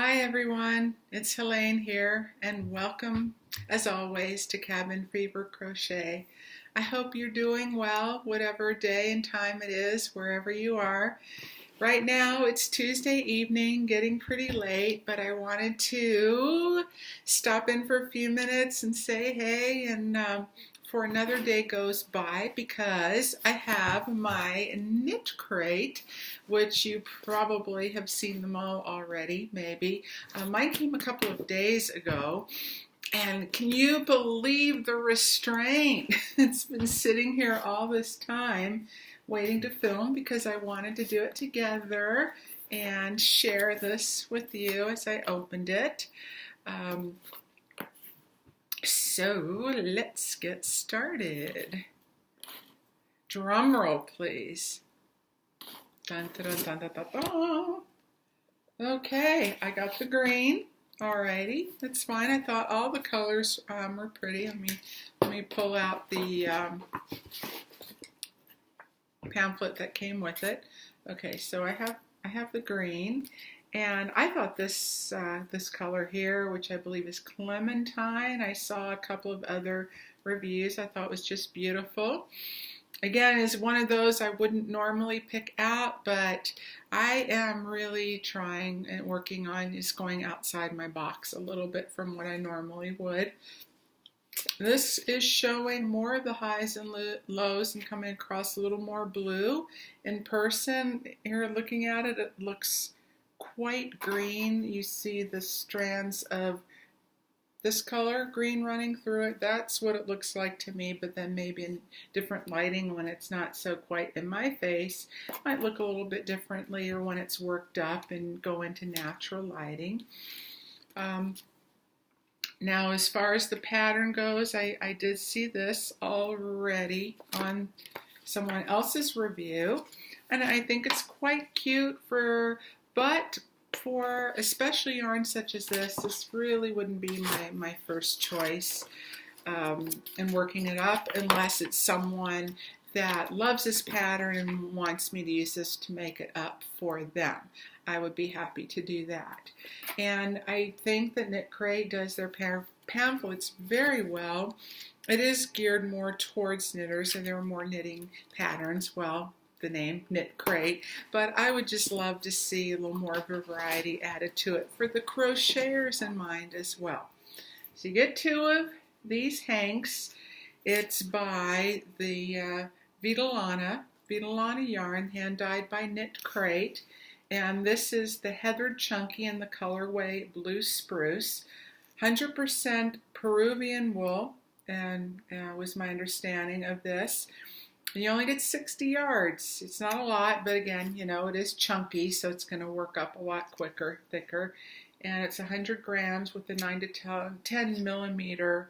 Hi everyone, it's Helene here and welcome as always to Cabin Fever Crochet. I hope you're doing well whatever day and time it is wherever you are. Right now it's Tuesday evening, getting pretty late, but I wanted to stop in for a few minutes and say hey and for another day goes by because I have my KnitCrate, which you probably have seen them all already, maybe. Mine came a couple of days ago, and can you believe the restraint? It's been sitting here all this time waiting to film because I wanted to do it together and share this with you as I opened it. So let's get started. Drum roll, please. Dun, dun, dun, dun, dun, dun. Okay, I got the green. Alrighty, that's fine. I thought all the colors were pretty. Let me pull out the pamphlet that came with it. Okay, so I have the green. And I thought this color here, which I believe is Clementine, I saw a couple of other reviews. I thought was just beautiful. Again, is one of those I wouldn't normally pick out, but I am really trying and working on is going outside my box a little bit from what I normally would. This is showing more of the highs and lows and coming across a little more blue. In person, here looking at it, it looks quite green. You see the strands of this color green running through it. That's what it looks like to me, but then maybe in different lighting when it's not so quite in my face, it might look a little bit differently, or when it's worked up and go into natural lighting. Now as far as the pattern goes, I did see this already on someone else's review, and I think it's quite cute but for especially yarns such as this really wouldn't be my first choice in working it up unless it's someone that loves this pattern and wants me to use this to make it up for them. I would be happy to do that. And I think that KnitCrate does their pamphlets very well. It is geared more towards knitters, and there are more knitting patterns. Well, the name KnitCrate, but I would just love to see a little more variety added to it for the crocheters in mind as well. So you get two of these hanks. It's by the Vitalana yarn, hand dyed by KnitCrate, and this is the Heathered Chunky in the colorway Blue Spruce. 100% Peruvian wool, and was my understanding of this. And you only get 60 yards. It's not a lot, but again, you know, it is chunky, so it's going to work up a lot quicker, thicker. And it's 100 grams with a 9 to 10 millimeter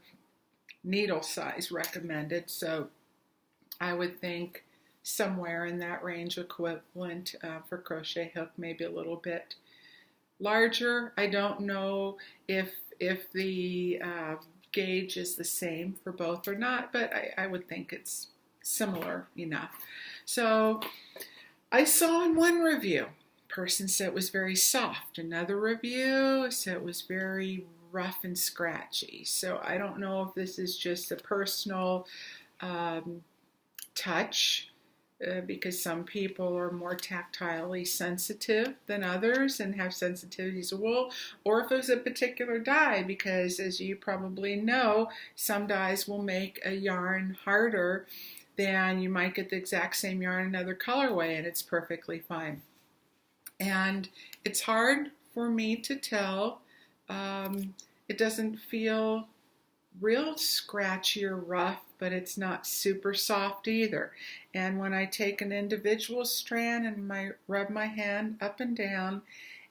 needle size recommended. So I would think somewhere in that range equivalent for crochet hook, maybe a little bit larger. I don't know if the gauge is the same for both or not, but I would think it's similar enough. So I saw in one review, person said it was very soft. Another review said it was very rough and scratchy. So I don't know if this is just a personal touch because some people are more tactilely sensitive than others and have sensitivities of wool, or if it was a particular dye, because as you probably know, some dyes will make a yarn harder then you might get the exact same yarn in another colorway, and it's perfectly fine. And it's hard for me to tell. It doesn't feel real scratchy or rough, but it's not super soft either. And when I take an individual strand and rub my hand up and down,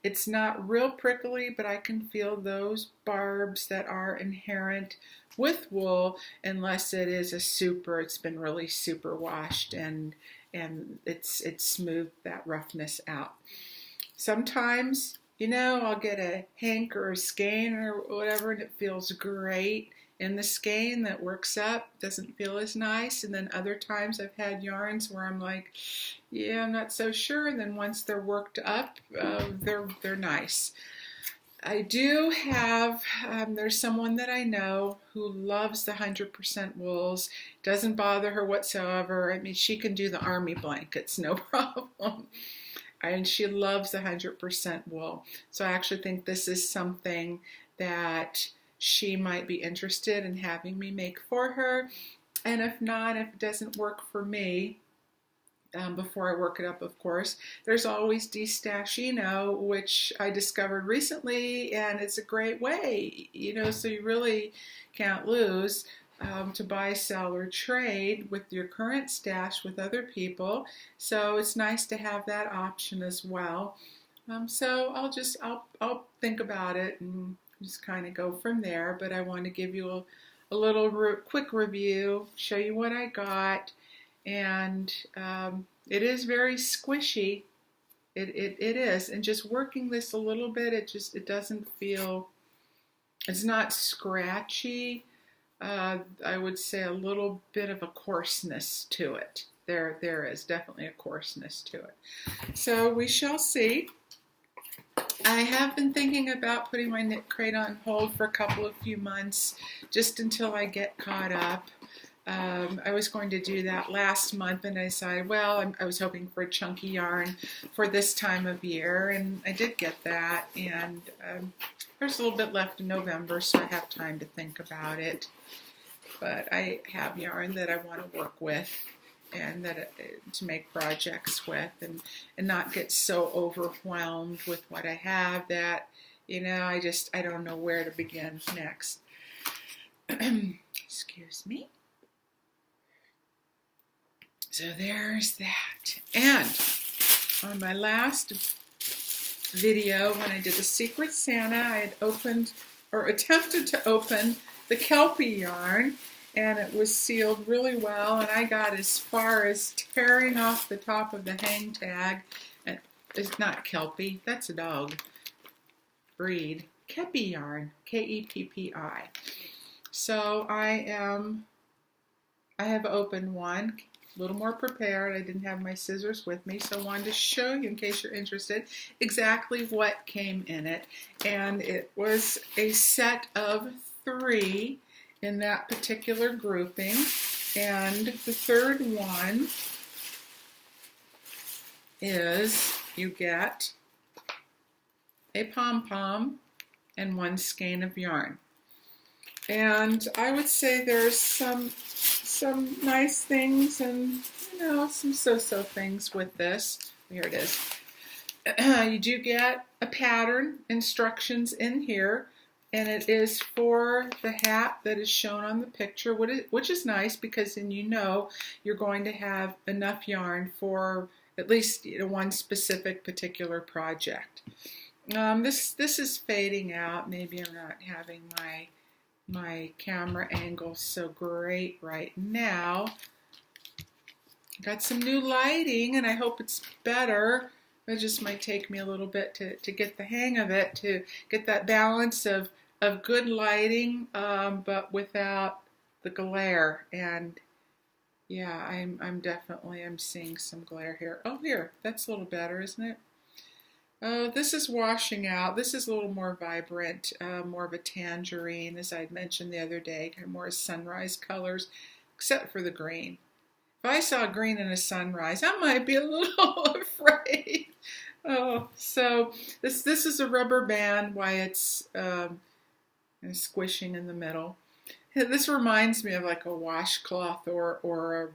it's not real prickly, but I can feel those barbs that are inherent with wool, unless it is it's been really super washed and it's smoothed that roughness out. Sometimes, you know, I'll get a hank or a skein or whatever, and it feels great in the skein that works up, doesn't feel as nice. And then other times I've had yarns where I'm like, yeah, I'm not so sure. And then once they're worked up, they're nice. I do have, there's someone that I know who loves the 100% wools. Doesn't bother her whatsoever. I mean, she can do the army blankets, no problem. And she loves the 100% wool. So I actually think this is something that she might be interested in having me make for her. And if not, if it doesn't work for me, before I work it up, of course, there's always Destashino, which I discovered recently, and it's a great way, so you really can't lose to buy, sell, or trade with your current stash with other people. So it's nice to have that option as well. So I'll think about it and just kind of go from there. But I want to give you a little quick review, show you what I got. And it is very squishy. It is. And just working this a little bit, it doesn't feel, it's not scratchy. I would say a little bit of a coarseness to it. There is definitely a coarseness to it. So we shall see. I have been thinking about putting my KnitCrate on hold for a few months, just until I get caught up. I was going to do that last month, and I decided, well, I was hoping for a chunky yarn for this time of year, and I did get that, and there's a little bit left in November, so I have time to think about it. But I have yarn that I want to work with and to make projects with, and not get so overwhelmed with what I have that, I don't know where to begin next. Excuse me. So there's that. And on my last video, when I did the Secret Santa, I had opened, or attempted to open, the Kelpie yarn, and it was sealed really well, and I got as far as tearing off the top of the hang tag. And it's not Kelpie, that's a dog breed. Kepi yarn, K-E-P-P-I. So I have opened one, a little more prepared. I didn't have my scissors with me, so I wanted to show you, in case you're interested, exactly what came in it. And it was a set of 3 in that particular grouping. And the third one is, you get a pom-pom and 1 skein of yarn. And I would say there's some nice things and, some so-so things with this. Here it is. You do get a pattern instructions in here, and it is for the hat that is shown on the picture, which is nice, because then you're going to have enough yarn for at least one specific particular project. This is fading out. Maybe I'm not having my camera angle so great right now. Got some new lighting, and I hope it's better. It just might take me a little bit to get the hang of it, to get that balance of good lighting, but without the glare. And yeah, I'm seeing some glare here. Oh, here, that's a little better, isn't it? Oh, this is washing out. This is a little more vibrant, more of a tangerine, as I mentioned the other day, kind of more sunrise colors, except for the green. If I saw green in a sunrise, I might be a little afraid. Oh, so this is a rubber band, why it's squishing in the middle. This reminds me of like a washcloth or a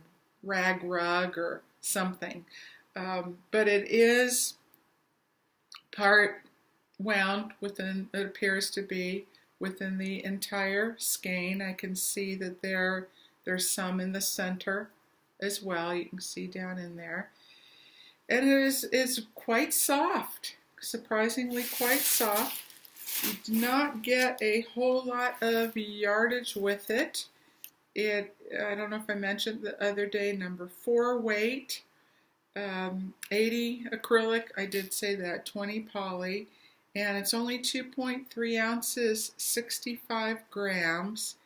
rag rug or something, but it is part wound within, it appears to be within the entire skein. I can see that there's some in the center as well. You can see down in there. And it is quite soft, surprisingly quite soft. You do not get a whole lot of yardage with it. I don't know if I mentioned the other day, number 4 weight. 80 acrylic, I did say that, 20 poly, and it's only 2.3 ounces, 65 grams,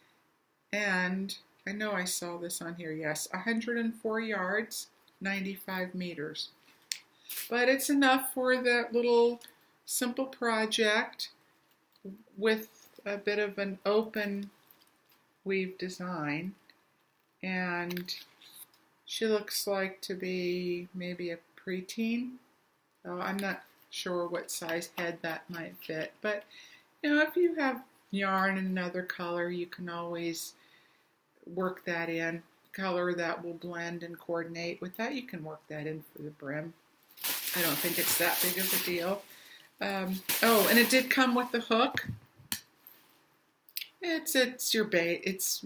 and I know I saw this on here, yes, 104 yards, 95 meters. But it's enough for that little simple project. with a bit of an open weave design, and she looks like to be maybe a preteen. So I'm not sure what size head that might fit, but you know, if you have yarn in another color, you can always work that in. Color that will blend and coordinate with that, you can work that in for the brim. I don't think it's that big of a deal. Oh, and it did come with the hook. It's your bait. It's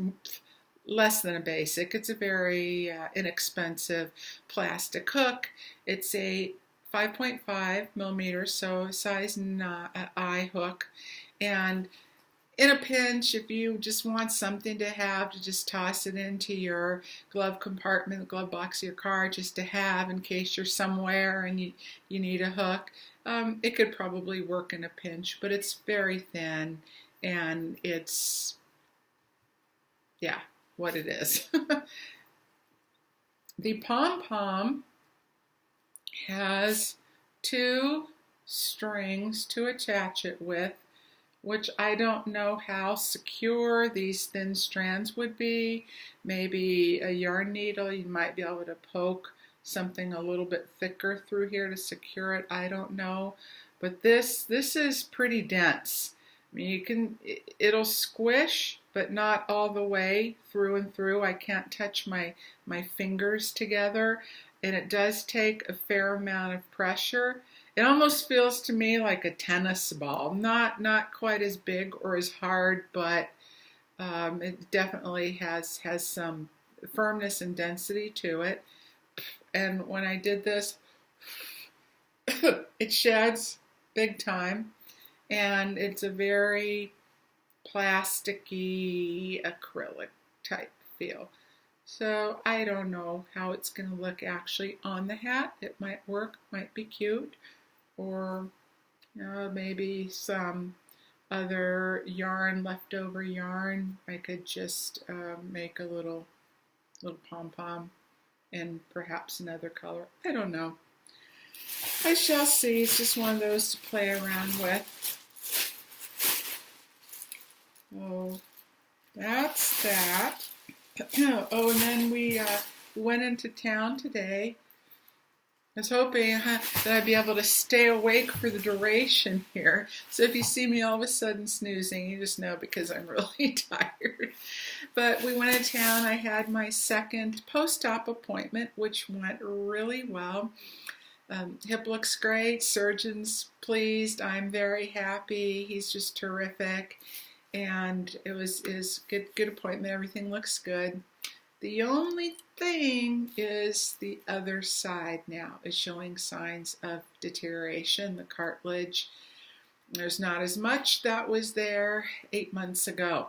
less than a basic. It's a very inexpensive plastic hook. It's a 5.5 millimeters, so size I hook. And in a pinch, if you just want something to have, to just toss it into your glove compartment, the glove box of your car, just to have in case you're somewhere and you need a hook, it could probably work in a pinch, but it's very thin and it's, yeah, what it is. The pom-pom has 2 strings to attach it with, which I don't know how secure these thin strands would be. Maybe a yarn needle, you might be able to poke something a little bit thicker through here to secure it. I don't know. But this is pretty dense. I mean, it'll squish, but not all the way through and through. I can't touch my fingers together, and it does take a fair amount of pressure. It almost feels to me like a tennis ball. Not quite as big or as hard, but it definitely has some firmness and density to it. And when I did this, it sheds big time. And it's a very plasticky acrylic type feel. So I don't know how it's going to look actually on the hat. It might work, might be cute. Or maybe some other yarn, leftover yarn. I could just make a little pom-pom in perhaps another color. I don't know. I shall see. It's just one of those to play around with. Oh, that's that. Oh, and then we went into town today. I was hoping that I'd be able to stay awake for the duration here. So if you see me all of a sudden snoozing, you just know because I'm really tired. But we went to town. I had my second post-op appointment, which went really well. Hip looks great. Surgeon's pleased. I'm very happy. He's just terrific. And it was good appointment. Everything looks good. The only thing is the other side now is showing signs of deterioration. The cartilage, there's not as much that was there 8 months ago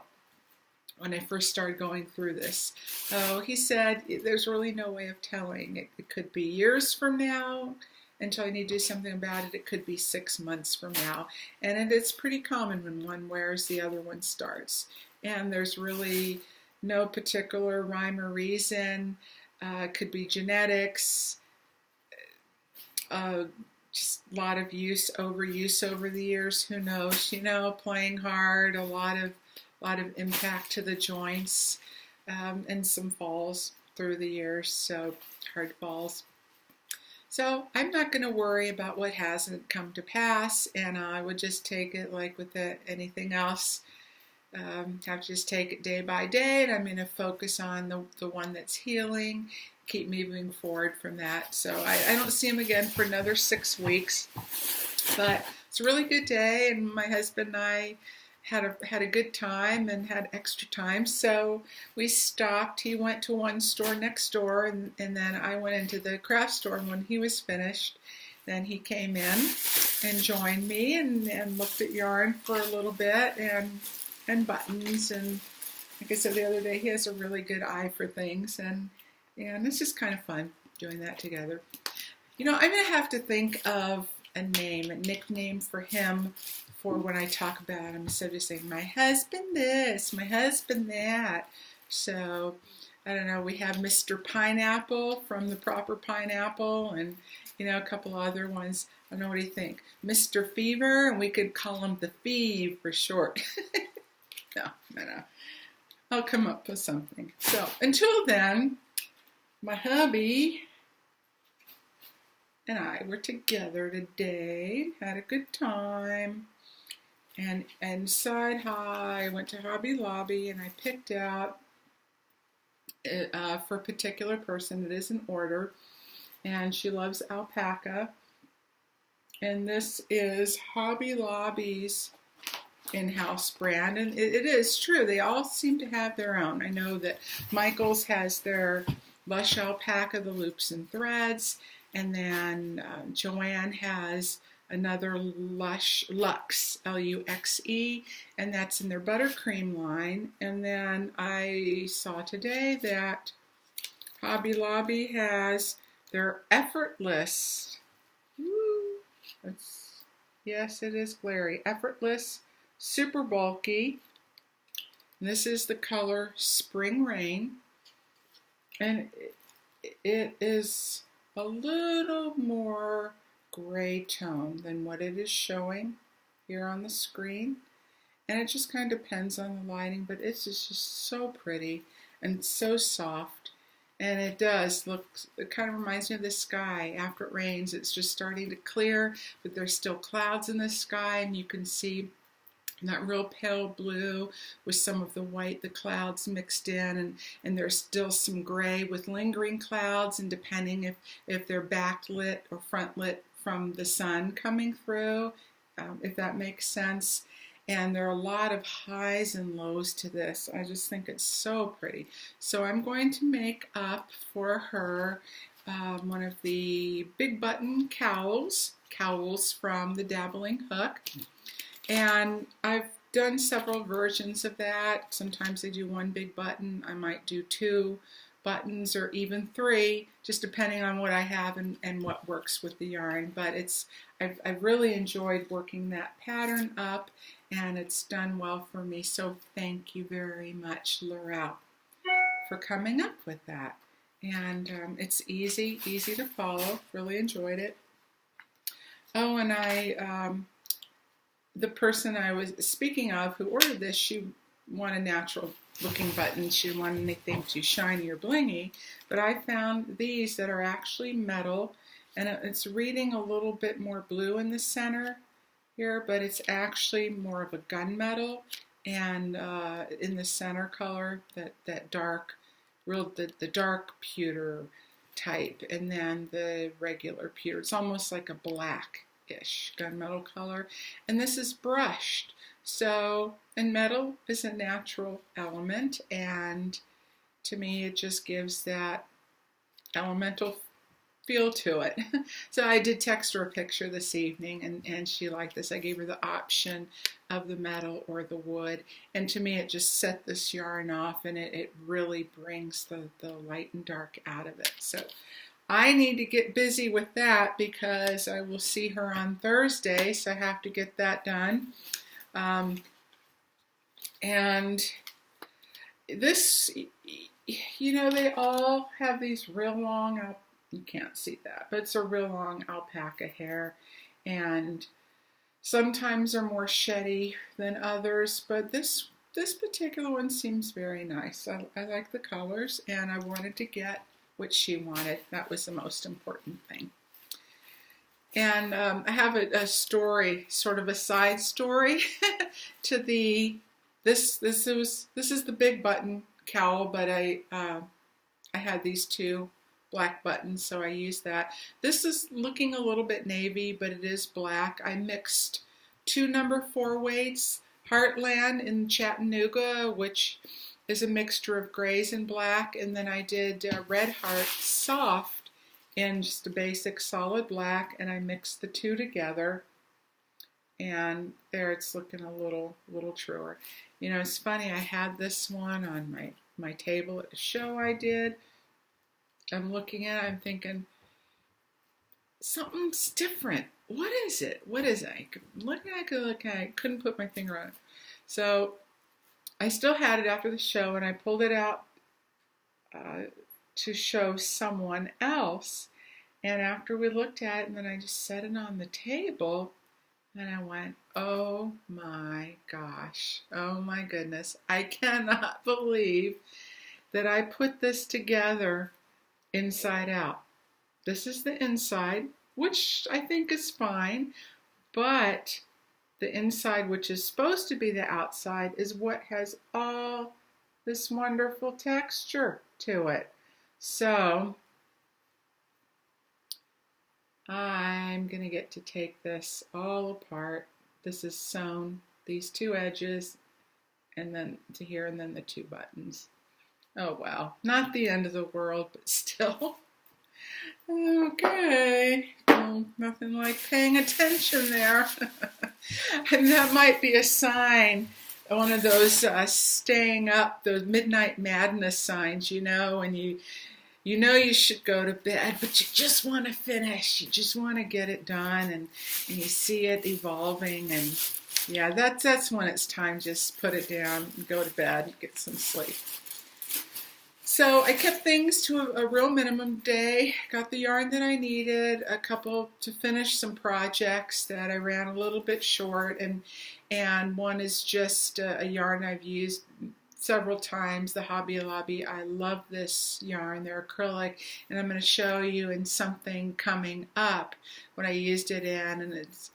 when I first started going through this. So he said there's really no way of telling. It could be years from now until you need to do something about it. It could be 6 months from now. And it's pretty common when one wears, the other one starts. And there's really no particular rhyme or reason. Could be genetics, just a lot of overuse over the years. Who knows? Playing hard, a lot of impact to the joints, and some falls through the years. So hard falls. So I'm not going to worry about what hasn't come to pass, and I would just take it like with anything else. Have to just take it day by day, and I'm going to focus on the one that's healing, keep moving forward from that. So I don't see him again for another 6 weeks, but it's a really good day, and my husband and I had a good time and had extra time, so we stopped. He went to one store next door, and then I went into the craft store, and when he was finished, then he came in and joined me and looked at yarn for a little bit and buttons, and like I said the other day, he has a really good eye for things, and it's just kind of fun doing that together. I'm going to have to think of a nickname for him for when I talk about him, instead of just saying, my husband this, my husband that. So, I don't know, we have Mr. Pineapple from The Proper Pineapple, and you know, a couple other ones. I don't know, what do you think? Mr. Fever, and we could call him the Feeve for short. No. I'll come up with something. So until then, my hubby and I were together today, had a good time, and side high, I went to Hobby Lobby and I picked out for a particular person. It is an order, and she loves alpaca, and this is Hobby Lobby's in-house brand, and it is true. They all seem to have their own. I know that Michael's has their Lush Alpaca, the loops and threads, and then Joanne has another Luxe, L-U-X-E, and that's in their buttercream line. And then I saw today that Hobby Lobby has their Effortless. Woo. Yes, it is glary. Effortless, super bulky. And this is the color Spring Rain, and it is a little more gray tone than what it is showing here on the screen, and it just kind of depends on the lighting, but it's just so pretty and so soft, and it does look, it kind of reminds me of the sky after it rains. It's just starting to clear, but there's still clouds in the sky, and you can see that real pale blue with some of the white, the clouds mixed in, and there's still some gray with lingering clouds, and depending if they're backlit or front lit from the sun coming through, if that makes sense. And there are a lot of highs and lows to this. I just think it's so pretty. So I'm going to make up for her one of the big button cowls from the Dabbling hook. And I've done several versions of that. Sometimes I do one big button. I might do 2 buttons or even 3, just depending on what I have and what works with the yarn. But I've really enjoyed working that pattern up, and it's done well for me. So thank you very much, Laurel, for coming up with that. And it's easy to follow. Really enjoyed it. Oh, and the person I was speaking of who ordered this, she wanted natural looking buttons. She wanted anything too shiny or blingy, but I found these that are actually metal, and it's reading a little bit more blue in the center here, but it's actually more of a gunmetal, and in the center color, that dark, the dark pewter type, and then the regular pewter. It's almost like a black-ish gunmetal color, and this is brushed. So, and metal is a natural element, and to me it just gives that elemental feel to it. So I did text her a picture this evening, and she liked this. I gave her the option of the metal or the wood, and to me it just set this yarn off, and it really brings the light and dark out of it. So I need to get busy with that because I will see her on Thursday, so I have to get that done. And this, you know, they all have these real long, you can't see that, but it's a real long alpaca hair, and sometimes they're more sheddy than others, but this particular one seems very nice. I like the colors, and I wanted to get what she wanted. That was the most important thing. And I have a story, sort of a side story to this is the big button cowl, but I had these 2 black buttons, so I used that. This is looking a little bit navy, but it is black. I mixed 2 number 4 weights, Heartland in Chattanooga, which is a mixture of grays and black, and then I did Red Heart Soft in just a basic solid black, and I mixed the 2 together, and there it's looking a little truer. You know, it's funny, I had this one on my table at a show I did. I'm looking at it, I'm thinking, something's different. What is it? What is it? I couldn't put my finger on it. So I still had it after the show, and I pulled it out to show someone else, And after we looked at it, and then I just set it on the table, and I went, oh my gosh, oh my goodness, I cannot believe that I put this together inside out. This is the inside, which I think is fine, but the inside, which is supposed to be the outside, is what has all this wonderful texture to it. So I'm going to get to take this all apart. This is sewn, these two edges, and then to here, and then the two buttons. Oh wow, not the end of the world, but still. Okay, well, nothing like paying attention there. And that might be a sign, one of those staying up, those midnight madness signs, you know, and you know you should go to bed, but you just want to finish. You just want to get it done, and you see it evolving, and yeah, that's when it's time. Just put it down, and go to bed, and get some sleep. So I kept things to a real minimum day, got the yarn that I needed, a couple to finish some projects that I ran a little bit short, and one is just a yarn I've used several times, the Hobby Lobby. I love this yarn, they're acrylic, and I'm going to show you in something coming up what I used it in, and it's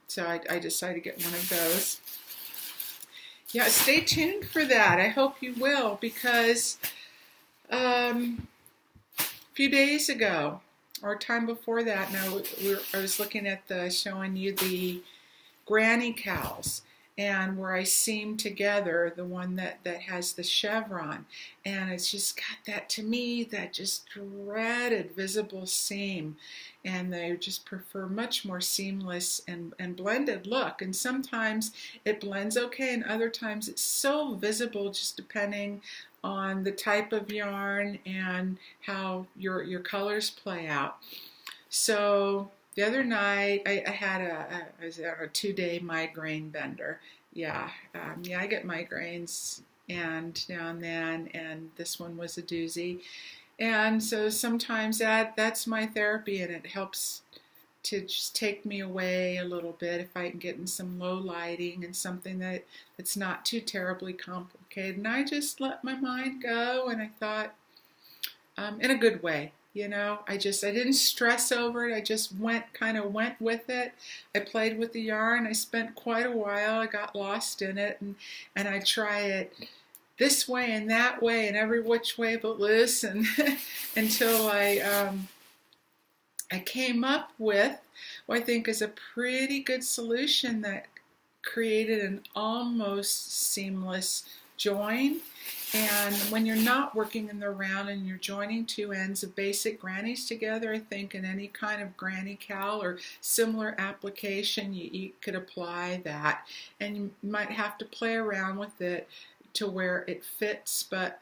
so I decided to get one of those. Yeah, stay tuned for that. I hope you will, because a few days ago, or time before that, now I was looking at showing you the granny cowls, and where I seam together the one that has the chevron, and it's just got that, to me, that just dreaded visible seam, and they just prefer much more seamless and blended look, and sometimes it blends okay, and other times it's so visible, just depending on the type of yarn and how your colors play out. So the other night I was on a 2-day migraine bender. Yeah, I get migraines and now and then, and this one was a doozy. And so sometimes that's my therapy, and it helps to just take me away a little bit if I can get in some low lighting and something that's not too terribly complicated. And I just let my mind go, and I thought, in a good way, you know, I didn't stress over it. I just went with it. I played with the yarn. I spent quite a while. I got lost in it, and I try it this way and that way and every which way but loose, and until I came up with what I think is a pretty good solution that created an almost seamless join. And when you're not working in the round and you're joining two ends of basic grannies together, I think in any kind of granny cowl or similar application, you could apply that. And you might have to play around with it to where it fits, but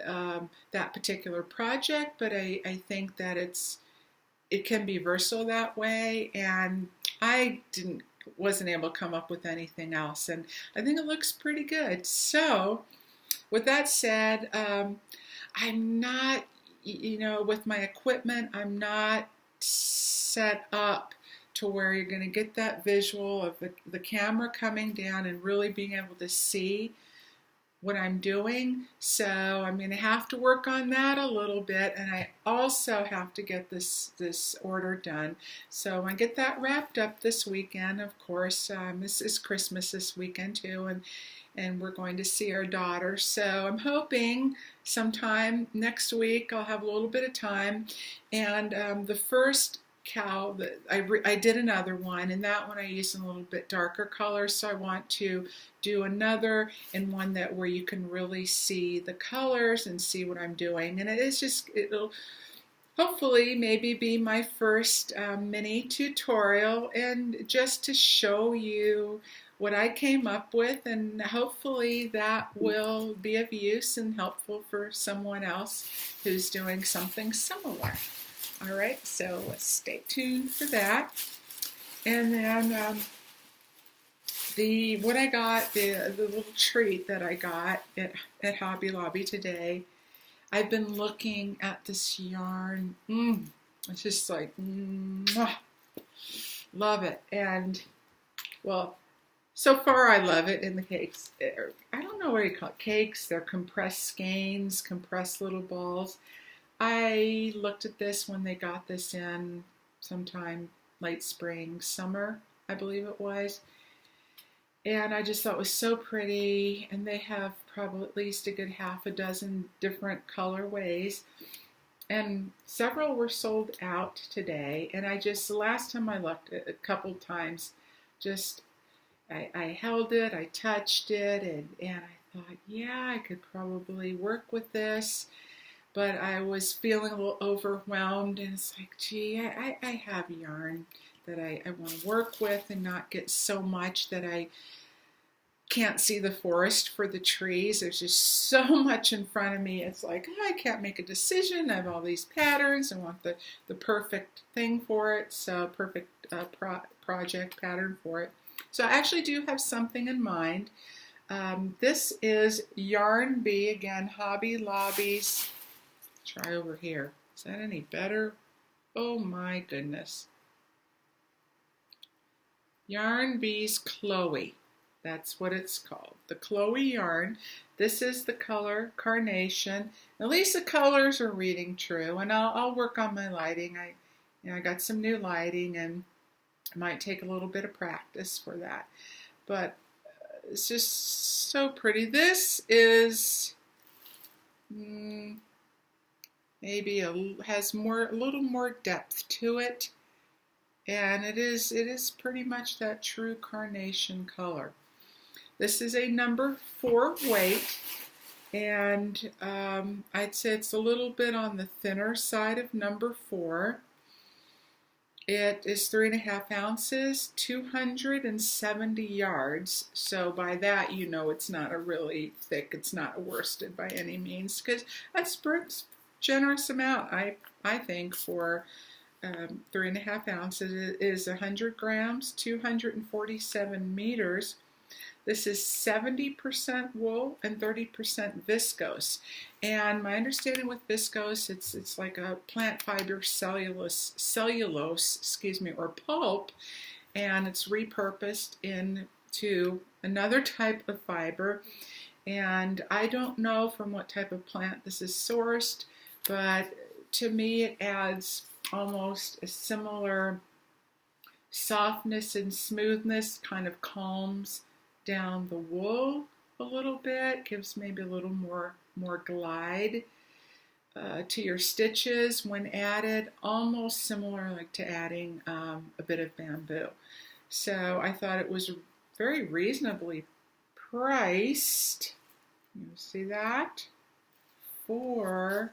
that particular project. But I think that it can be versatile that way, and I wasn't able to come up with anything else, and I think it looks pretty good. So with that said, I'm not, with my equipment, I'm not set up to where you're going to get that visual of the camera coming down and really being able to see what I'm doing. So I'm going to have to work on that a little bit, and I also have to get this order done. So I get that wrapped up this weekend. Of course, this is Christmas this weekend too, and we're going to see our daughter. So I'm hoping sometime next week I'll have a little bit of time. And the first cowl that I did another one, and that one I used in a little bit darker color, so I want to do another and one where you can really see the colors and see what I'm doing. And it'll hopefully maybe be my first mini tutorial, and just to show you what I came up with, and hopefully that will be of use and helpful for someone else who's doing something similar. All right, so let's stay tuned for that. And then what I got, the little treat that I got at Hobby Lobby today, I've been looking at this yarn. It's just like, mwah, love it. And, well, so far I love it in the cakes. I don't know what you call it, cakes. They're compressed skeins, compressed little balls. I looked at this when they got this in sometime late spring, summer, I believe it was. And I just thought it was so pretty. And they have probably at least a good half a dozen different colorways. And several were sold out today. And I just, the last time I looked, a couple times, just, I held it, I touched it, and I thought, yeah, I could probably work with this. But I was feeling a little overwhelmed, and it's like, gee, I have yarn that I want to work with and not get so much that I can't see the forest for the trees. There's just so much in front of me. It's like, I can't make a decision. I have all these patterns. I want the perfect thing for it, so perfect project pattern for it. So I actually do have something in mind. This is Yarn Bee, again, Hobby Lobby's. Try over here. Is that any better? Oh my goodness. Yarn Bee's Chloe. That's what it's called. The Chloe yarn. This is the color Carnation. At least the colors are reading true, and I'll work on my lighting. I got some new lighting, and it might take a little bit of practice for that. But it's just so pretty. This is maybe has a little more depth to it, and it is pretty much that true carnation color. This is a number 4 weight, and I'd say it's a little bit on the thinner side of number 4. It is 3.5 ounces, 270 yards. So by that, you know it's not a really thick, it's not worsted by any means, because that's a generous amount, I think, for 3.5 ounces. It is 100 grams, 247 meters. This is 70% wool and 30% viscose. And my understanding with viscose, it's like a plant fiber cellulose, or pulp, and it's repurposed into another type of fiber. And I don't know from what type of plant this is sourced, but to me it adds almost a similar softness and smoothness, kind of calms down the wool a little bit, gives maybe a little more glide to your stitches when added, almost similar like to adding a bit of bamboo. So I thought it was very reasonably priced. You see that? For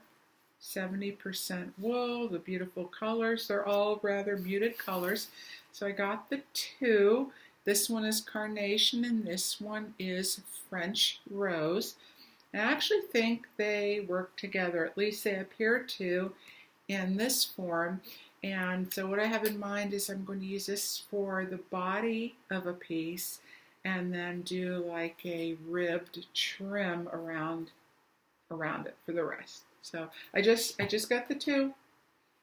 70% wool, the beautiful colors. They're all rather muted colors. So I got the 2. This one is Carnation and this one is French Rose. I actually think they work together, at least they appear to in this form. And so what I have in mind is I'm going to use this for the body of a piece and then do like a ribbed trim around it for the rest. So I just got the 2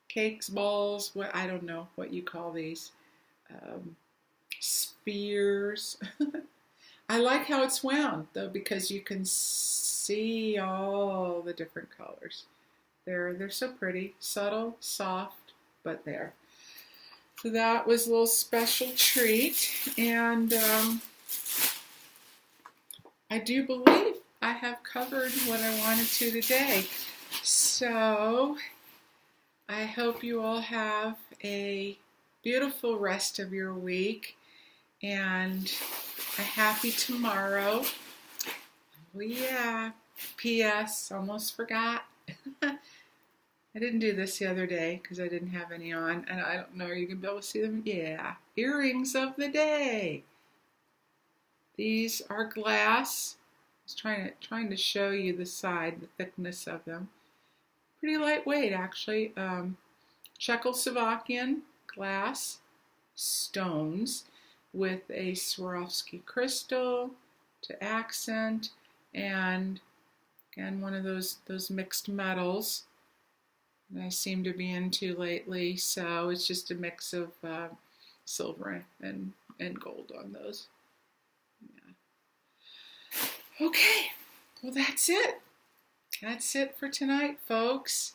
cakes, balls, what I don't know what you call these. Spears. I like how it's wound though, because you can see all the different colors. They're so pretty, subtle, soft, but there. So that was a little special treat, and I do believe I have covered what I wanted to today. So I hope you all have a beautiful rest of your week and a happy tomorrow. Oh yeah, P.S. almost forgot. I didn't do this the other day because I didn't have any on, and I don't know, are you going to be able to see them? Yeah, earrings of the day. These are glass. I was trying to show you the thickness of them. Pretty lightweight, actually. Czechoslovakian glass stones with a Swarovski crystal to accent, and again one of those mixed metals. I seem to be into lately. So it's just a mix of silver and gold on those. Yeah. Okay, well that's it. That's it for tonight, folks.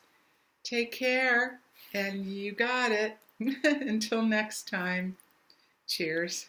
Take care, and you got it. Until next time, cheers.